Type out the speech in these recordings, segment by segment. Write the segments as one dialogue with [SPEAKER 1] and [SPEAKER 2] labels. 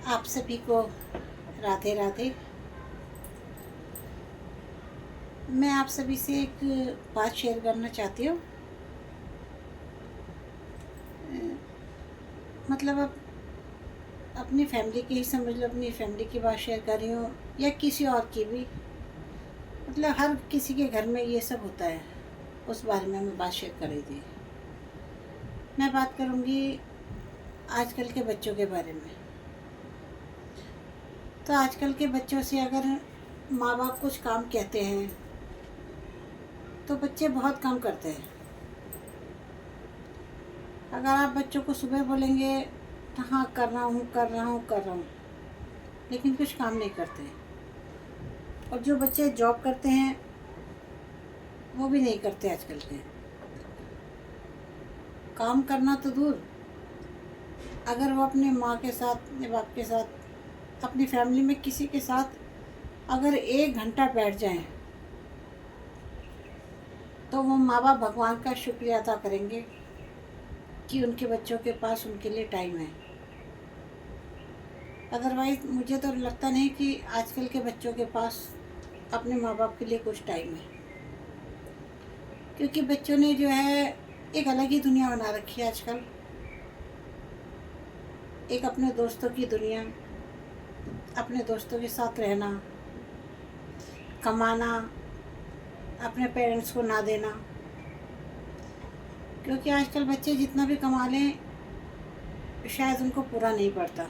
[SPEAKER 1] आप सभी को राधे राधे। मैं आप सभी से एक बात शेयर करना चाहती हूँ। मतलब अब अपनी फैमिली की ही समझ लो, अपनी फैमिली की बात शेयर कर रही हूँ या किसी और की भी। मतलब हर किसी के घर में ये सब होता है, उस बारे में मैं बात शेयर कर रही थी। मैं बात करूँगी आजकल के बच्चों के बारे में। तो आजकल के बच्चों से अगर माँ बाप कुछ काम कहते हैं तो बच्चे बहुत काम करते हैं। अगर आप बच्चों को सुबह बोलेंगे तो हाँ कर रहा हूँ कर रहा हूँ कर रहा हूँ, लेकिन कुछ काम नहीं करते। और जो बच्चे जॉब करते हैं वो भी नहीं करते आजकल के। काम करना तो दूर, अगर वो अपने माँ के साथ या बाप के साथ, अपनी फैमिली में किसी के साथ अगर 1 घंटा बैठ जाएं तो वो माँ बाप भगवान का शुक्रिया अदा करेंगे कि उनके बच्चों के पास उनके लिए टाइम है। अदरवाइज़ मुझे तो लगता नहीं कि आजकल के बच्चों के पास अपने माँ बाप के लिए कुछ टाइम है, क्योंकि बच्चों ने जो है एक अलग ही दुनिया बना रखी है आजकल। एक अपने दोस्तों की दुनिया, अपने दोस्तों के साथ रहना, कमाना, अपने पेरेंट्स को ना देना। क्योंकि आजकल बच्चे जितना भी कमा लें शायद उनको पूरा नहीं पड़ता,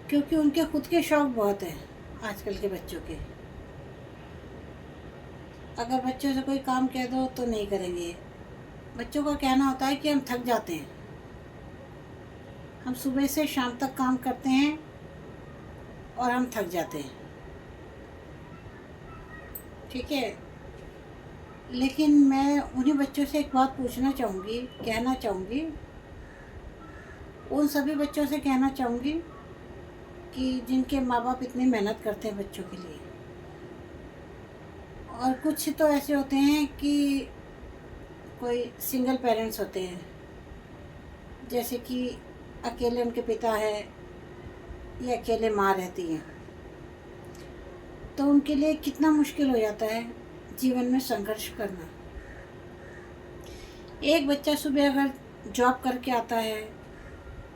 [SPEAKER 1] क्योंकि उनके खुद के शौक़ बहुत हैं आजकल के बच्चों के। अगर बच्चों से कोई काम कह दो तो नहीं करेंगे। बच्चों का कहना होता है कि हम थक जाते हैं, हम सुबह से शाम तक काम करते हैं और हम थक जाते हैं। ठीक है, लेकिन मैं उन्हीं बच्चों से एक बात पूछना चाहूँगी, कहना चाहूँगी, उन सभी बच्चों से कहना चाहूँगी कि जिनके माँ बाप इतनी मेहनत करते हैं बच्चों के लिए। और कुछ तो ऐसे होते हैं कि कोई सिंगल पेरेंट्स होते हैं, जैसे कि अकेले उनके पिता है या अकेले माँ रहती हैं, तो उनके लिए कितना मुश्किल हो जाता है जीवन में संघर्ष करना। एक बच्चा सुबह अगर जॉब करके आता है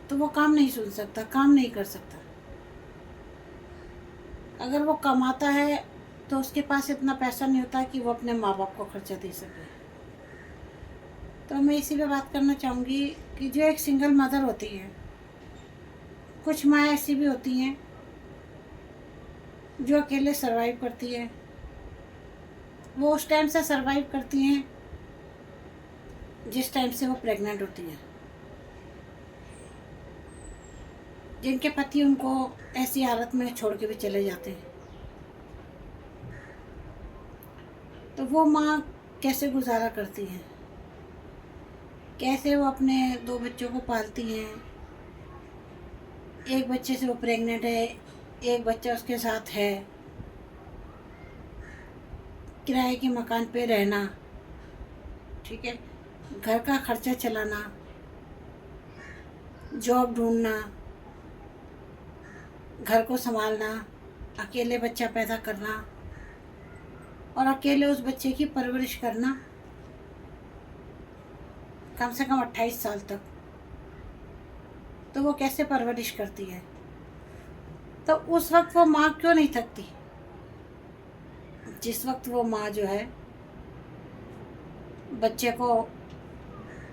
[SPEAKER 1] तो वो काम नहीं सुन सकता, काम नहीं कर सकता। अगर वो कमाता है तो उसके पास इतना पैसा नहीं होता कि वो अपने माँ बाप को खर्चा दे सके। तो मैं इसी पे बात करना चाहूँगी कि जो एक सिंगल मदर होती है, कुछ माँ ऐसी भी होती हैं जो अकेले सरवाइव करती है। वो उस टाइम से सरवाइव करती हैं जिस टाइम से वो प्रेग्नेंट होती है, जिनके पति उनको ऐसी हालत में छोड़ के भी चले जाते हैं। तो वो माँ कैसे गुजारा करती हैं, कैसे वो अपने 2 बच्चों को पालती हैं। एक बच्चे से वो प्रेग्नेंट है, एक बच्चा उसके साथ है, किराए के मकान पे रहना, ठीक है, घर का खर्चा चलाना, जॉब ढूंढना, घर को संभालना, अकेले बच्चा पैदा करना और अकेले उस बच्चे की परवरिश करना कम से कम 28 साल तक। तो वो कैसे परवरिश करती है? तो उस वक्त वो माँ क्यों नहीं थकती, जिस वक्त वो माँ जो है बच्चे को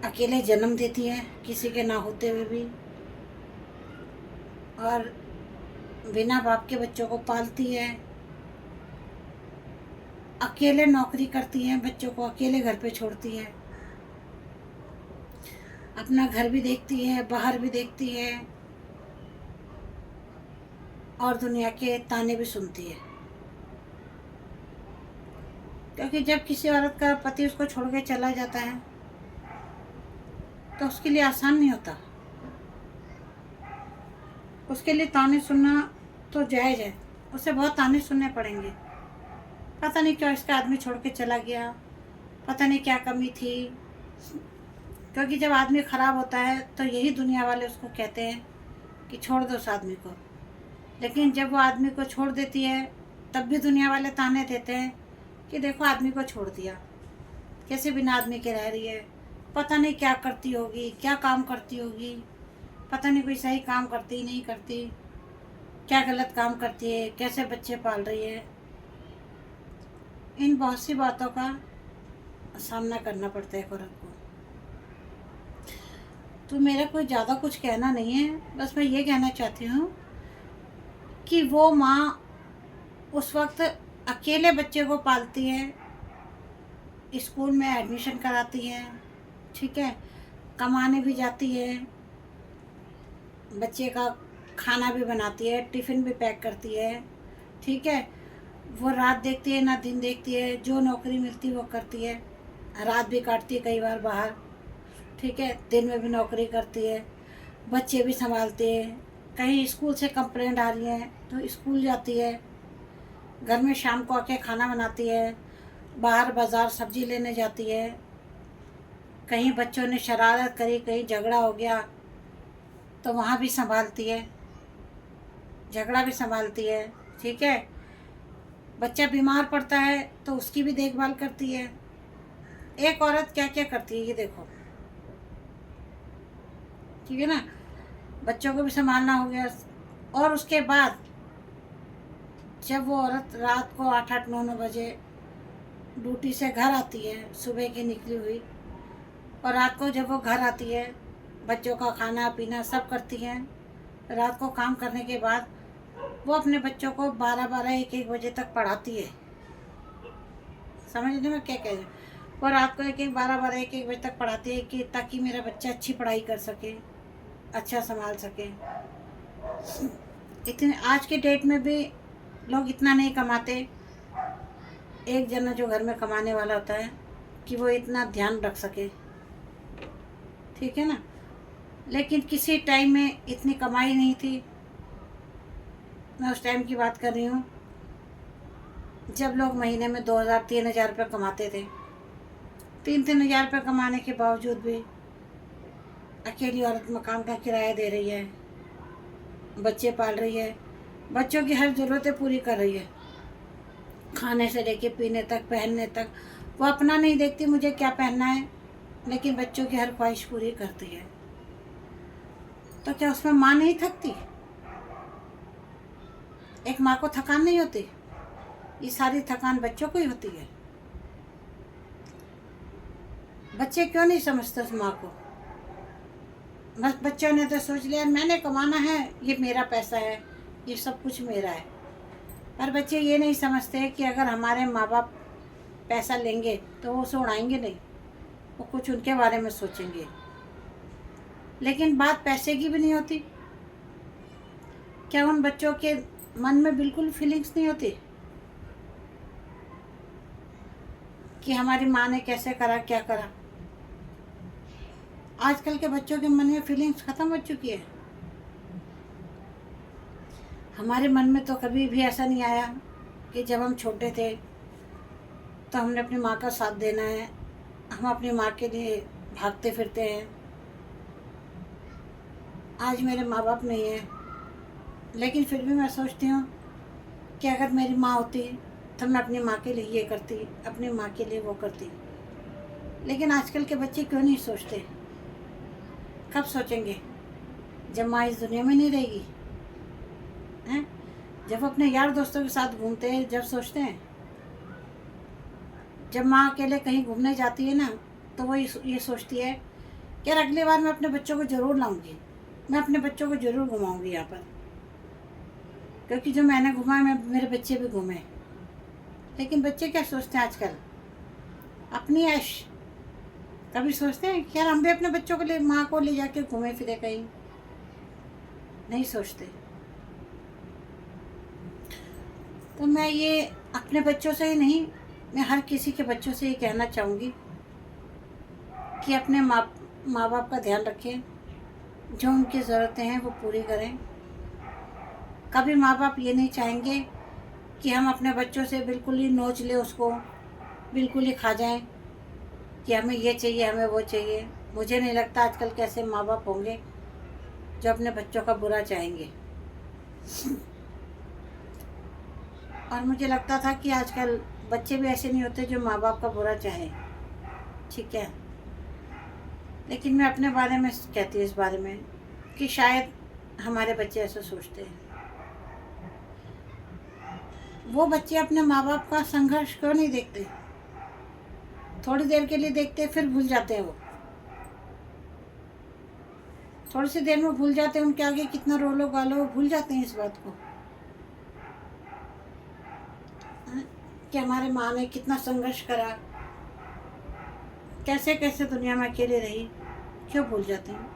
[SPEAKER 1] अकेले जन्म देती है किसी के ना होते हुए भी, और बिना बाप के बच्चों को पालती है, अकेले नौकरी करती है, बच्चों को अकेले घर पे छोड़ती है, अपना घर भी देखती है, बाहर भी देखती है और दुनिया के ताने भी सुनती है। क्योंकि जब किसी औरत का पति उसको छोड़ के चला जाता है तो उसके लिए आसान नहीं होता। उसके लिए ताने सुनना तो जायज़ है, उसे बहुत ताने सुनने पड़ेंगे। पता नहीं क्यों इसका आदमी छोड़ के चला गया, पता नहीं क्या कमी थी। क्योंकि जब आदमी ख़राब होता है तो यही दुनिया वाले उसको कहते हैं कि छोड़ दो उस आदमी को, लेकिन जब वो आदमी को छोड़ देती है तब भी दुनिया वाले ताने देते हैं कि देखो आदमी को छोड़ दिया, कैसे बिना आदमी के रह रही है, पता नहीं क्या करती होगी, क्या काम करती होगी, पता नहीं कोई सही काम करती नहीं करती, क्या गलत काम करती है, कैसे बच्चे पाल रही है। इन बहुत सी बातों का सामना करना पड़ता है एक औरत को। तो मेरा कोई ज़्यादा कुछ कहना नहीं है, बस मैं ये कहना चाहती हूँ कि वो माँ उस वक्त अकेले बच्चे को पालती है, स्कूल में एडमिशन कराती है, ठीक है, कमाने भी जाती है, बच्चे का खाना भी बनाती है, टिफ़िन भी पैक करती है, ठीक है, वो रात देखती है ना दिन देखती है, जो नौकरी मिलती है वो करती है, रात भी काटती है कई बार बाहर, ठीक है, दिन में भी नौकरी करती है, बच्चे भी संभालती है, कहीं स्कूल से कंप्लेंट आ रही है तो स्कूल जाती है, घर में शाम को आके खाना बनाती है, बाहर बाज़ार सब्जी लेने जाती है, कहीं बच्चों ने शरारत करी, कहीं झगड़ा हो गया तो वहाँ भी संभालती है, झगड़ा भी संभालती है, ठीक है, बच्चा बीमार पड़ता है तो उसकी भी देखभाल करती है। एक औरत क्या क्या करती है ये देखो, ठीक है ना, बच्चों को भी संभालना हो गया। और उसके बाद जब वो औरत रात को 8-8 9-9 बजे ड्यूटी से घर आती है, सुबह की निकली हुई, और रात को जब वो घर आती है बच्चों का खाना पीना सब करती है, रात को काम करने के बाद वो अपने बच्चों को 12-12 1-1 बजे तक पढ़ाती है। समझ रहे मैं क्या कह रही हूँ? वो रात को 1-1 12-12 1-1 बजे तक पढ़ाती है कि ताकि मेरा बच्चा अच्छी पढ़ाई कर सके, अच्छा संभाल सके। इतने आज के डेट में भी लोग इतना नहीं कमाते, एक जना जो घर में कमाने वाला होता है कि वो इतना ध्यान रख सके, ठीक है ना। लेकिन किसी टाइम में इतनी कमाई नहीं थी, मैं उस टाइम की बात कर रही हूँ जब लोग महीने में 2000-3000 रुपये कमाते थे। 3-3 हज़ार रुपये कमाने के बावजूद भी अकेली औरत मकान का किराया दे रही है, बच्चे पाल रही है, बच्चों की हर ज़रूरतें पूरी कर रही है, खाने से लेके पीने तक, पहनने तक। वो अपना नहीं देखती मुझे क्या पहनना है, लेकिन बच्चों की हर ख्वाहिश पूरी करती है। तो क्या उसमें माँ नहीं थकती? एक माँ को थकान नहीं होती? ये सारी थकान बच्चों को ही होती है। बच्चे क्यों नहीं समझते उस माँ को? बस बच्चों ने तो सोच लिया मैंने कमाना है, ये मेरा पैसा है, ये सब कुछ मेरा है। पर बच्चे ये नहीं समझते कि अगर हमारे माँ बाप पैसा लेंगे तो वो उसे उड़ाएंगे नहीं, वो कुछ उनके बारे में सोचेंगे। लेकिन बात पैसे की भी नहीं होती। क्या उन बच्चों के मन में बिल्कुल फीलिंग्स नहीं होती कि हमारी माँ ने कैसे करा, क्या करा? आजकल के बच्चों के मन में फीलिंग्स ख़त्म हो चुकी है। हमारे मन में तो कभी भी ऐसा नहीं आया कि जब हम छोटे थे तो हमने अपनी माँ का साथ देना है, हम अपनी माँ के लिए भागते फिरते हैं। आज मेरे माँ बाप नहीं हैं, लेकिन फिर भी मैं सोचती हूँ कि अगर मेरी माँ होती तो मैं अपनी माँ के लिए ये करती, अपनी माँ के लिए वो करती। लेकिन आजकल के बच्चे क्यों नहीं सोचते? कब सोचेंगे? जब माँ इस दुनिया में नहीं रहेगी, हैं? जब वो अपने यार दोस्तों के साथ घूमते हैं, जब सोचते हैं। जब माँ अकेले कहीं घूमने जाती है ना, तो वो ये सोचती है कि यार अगली बार मैं अपने बच्चों को ज़रूर लाऊंगी, मैं अपने बच्चों को ज़रूर घुमाऊंगी यहाँ पर, क्योंकि जो मैंने घुमा मैं मेरे बच्चे भी घूमे। लेकिन बच्चे क्या सोचते हैं आजकल? अपनी ऐश। कभी सोचते हैं कि यार हम भी अपने बच्चों को ले, माँ को ले जाके घूमे फिरे कहीं? नहीं सोचते। तो मैं ये अपने बच्चों से ही नहीं, मैं हर किसी के बच्चों से ये कहना चाहूँगी कि अपने माँ बाप का ध्यान रखें, जो उनकी ज़रूरतें हैं वो पूरी करें। कभी माँ बाप ये नहीं चाहेंगे कि हम अपने बच्चों से बिल्कुल ही नोच ले, उसको बिल्कुल ही खा जाएं कि हमें ये चाहिए, हमें वो चाहिए। मुझे नहीं लगता आजकल कैसे माँ बाप होंगे। जो अपने बच्चों का बुरा चाहेंगे। और मुझे लगता था कि आजकल बच्चे भी ऐसे नहीं होते जो माँ बाप का बुरा चाहें, ठीक है। लेकिन मैं अपने बारे में कहती हूँ इस बारे में कि शायद हमारे बच्चे ऐसा सोचते हैं। वो बच्चे अपने माँ बाप का संघर्ष क्यों नहीं देखते? थोड़ी देर के लिए देखते, फिर भूल जाते हैं। वो थोड़ी सी देर में भूल जाते हैं, उनके आगे कितना रो लो गालो, वो भूल जाते हैं इस बात को, हाँ? कि हमारे माँ ने कितना संघर्ष करा, कैसे कैसे दुनिया में अकेले रही, क्यों भूल जाते हैं?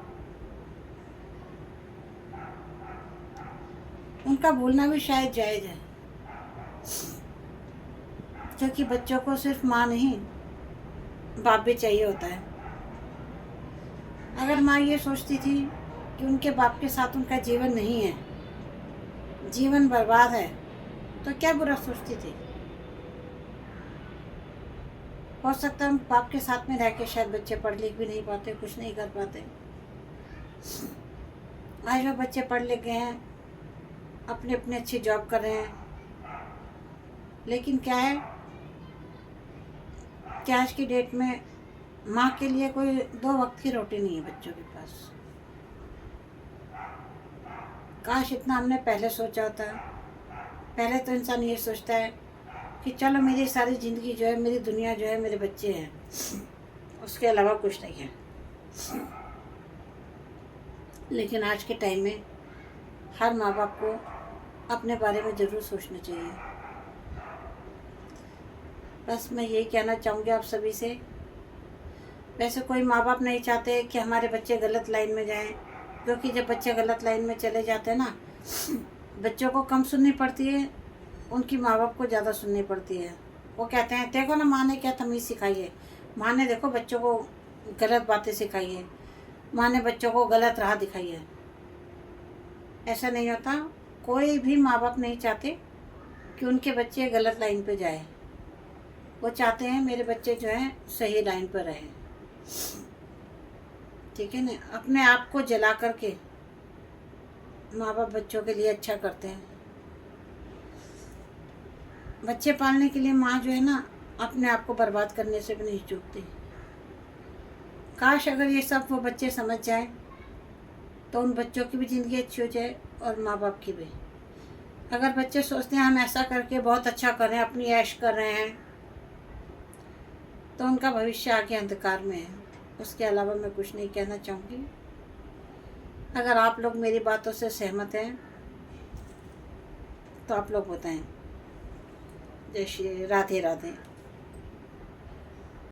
[SPEAKER 1] उनका भूलना भी शायद जायज़ है, क्योंकि बच्चों को सिर्फ माँ नहीं बाप भी चाहिए होता है। अगर माँ ये सोचती थी कि उनके बाप के साथ उनका जीवन नहीं है, जीवन बर्बाद है, तो क्या बुरा सोचती थी? हो सकता है उन बाप के साथ में रह के शायद बच्चे पढ़ लिख भी नहीं पाते, कुछ नहीं कर पाते। आज वो बच्चे पढ़ लिख गए हैं, अपने अपने अच्छी जॉब कर रहे हैं, लेकिन क्या है कि आज की डेट में माँ के लिए कोई 2 वक्त की रोटी नहीं है बच्चों के पास। काश इतना हमने पहले सोचा होता। पहले तो इंसान ये सोचता है कि चलो मेरी सारी ज़िंदगी जो है, मेरी दुनिया जो है मेरे बच्चे हैं, उसके अलावा कुछ नहीं है। लेकिन आज के टाइम में हर माँ बाप को अपने बारे में ज़रूर सोचना चाहिए। बस मैं यही कहना चाहूँगी आप सभी से। वैसे कोई माँ बाप नहीं चाहते कि हमारे बच्चे गलत लाइन में जाएं, क्योंकि जब बच्चे गलत लाइन में चले जाते हैं ना, बच्चों को कम सुननी पड़ती है, उनकी माँ बाप को ज़्यादा सुननी पड़ती है। वो कहते हैं देखो ना माँ ने क्या तमीज़ सिखाई है, माँ ने देखो बच्चों को गलत बातें सिखाई है, माँ ने बच्चों को गलत राह दिखाई है। ऐसा नहीं होता। कोई भी माँ बाप नहीं चाहते कि उनके बच्चे गलत लाइन पे जाए। वो चाहते हैं मेरे बच्चे जो हैं सही लाइन पर रहें, ठीक है ना। अपने आप को जला करके माँ बाप बच्चों के लिए अच्छा करते हैं। बच्चे पालने के लिए माँ जो है ना, अपने आप को बर्बाद करने से भी नहीं चूकती। काश अगर ये सब वो बच्चे समझ जाएं तो उन बच्चों की भी ज़िंदगी अच्छी हो जाए और माँ बाप की भी। अगर बच्चे सोचते हैं हम ऐसा करके बहुत अच्छा कर रहे हैं, अपनी ऐश कर रहे हैं, तो उनका भविष्य आगे अंधकार में है। उसके अलावा मैं कुछ नहीं कहना चाहूँगी। अगर आप लोग मेरी बातों से सहमत हैं तो आप लोग बताएं। जय श्री राधे राधे।